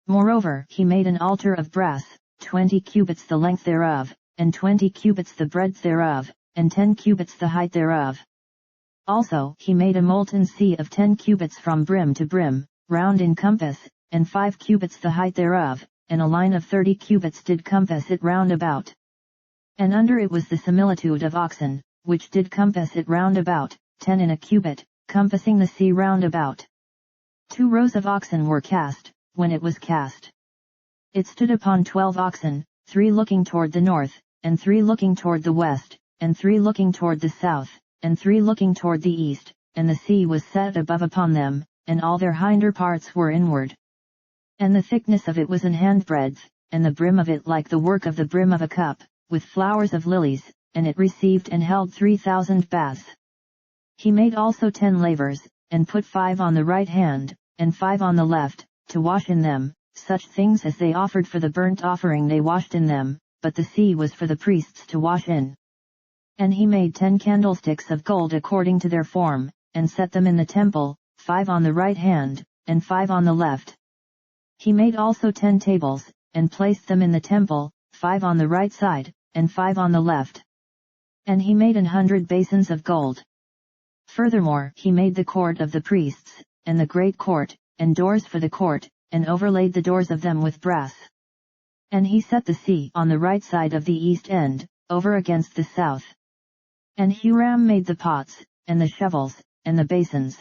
Moreover he made an altar of brass, 20 cubits the length thereof, and 20 cubits the breadth thereof, and 10 cubits the height thereof. Also he made a molten sea of 10 cubits from brim to brim, round in compass, and 5 cubits the height thereof, and a line of 30 cubits did compass it round about. And under it was the similitude of oxen, which did compass it round about, 10 in a cubit, compassing the sea round about. 2 rows of oxen were cast, when it was cast. It stood upon 12 oxen, 3 looking toward the north, and 3 looking toward the west, and 3 looking toward the south, and 3 looking toward the east, and the sea was set above upon them, and all their hinder parts were inward. And the thickness of it was an handbreadth, and the brim of it like the work of the brim of a cup, with flowers of lilies, and it received and held 3,000 baths. He made also 10 lavers, and put 5 on the right hand, and 5 on the left, to wash in them, such things as they offered for the burnt offering they washed in them, but the sea was for the priests to wash in. And he made 10 candlesticks of gold according to their form, and set them in the temple, 5 on the right hand, and 5 on the left. He made also 10 tables, and placed them in the temple, 5 on the right side, and 5 on the left. And he made 100 basins of gold. Furthermore he made the court of the priests, and the great court, and doors for the court, and overlaid the doors of them with brass. And he set the sea on the right side of the east end, over against the south. And Huram made the pots, and the shovels, and the basins.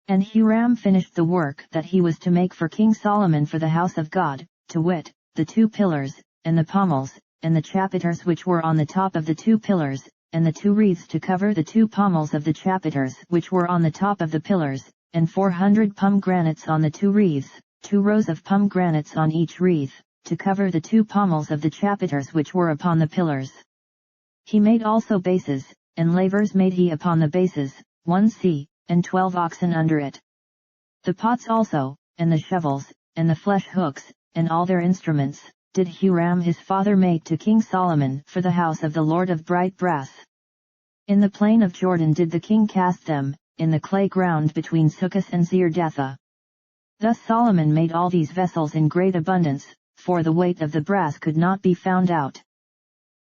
And Huram finished the work that he was to make for King Solomon for the house of God, to wit, the 2 pillars, and the pommels, and the chapiters which were on the top of the 2 pillars, and the 2 wreaths to cover the 2 pommels of the chapiters which were on the top of the pillars, and 400 pomegranates on the 2 wreaths, 2 rows of pomegranates on each wreath, to cover the 2 pommels of the chapiters which were upon the pillars. He made also bases, and lavers made he upon the bases, 1 sea, and 12 oxen under it. The pots also, and the shovels, and the flesh hooks, and all their instruments, did Huram his father make to King Solomon for the house of the Lord of bright brass. In the plain of Jordan did the king cast them, in the clay ground between Succoth and Zeredathah. Thus Solomon made all these vessels in great abundance, for the weight of the brass could not be found out.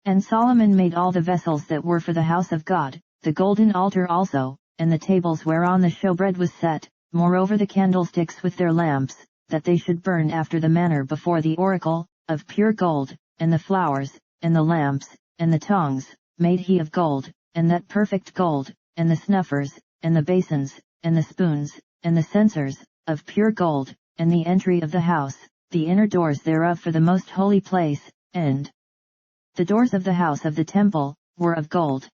And Solomon made all the vessels that were for the house of God, the golden altar also, and the tables whereon the showbread was set, moreover the candlesticks with their lamps, that they should burn after the manner before the oracle, of pure gold, and the flowers, and the lamps, and the tongs, made he of gold, and that perfect gold, and the snuffers, and the basins, and the spoons, and the censers, of pure gold, and the entry of the house, the inner doors thereof for the most holy place, and the doors of the house of the temple, were of gold.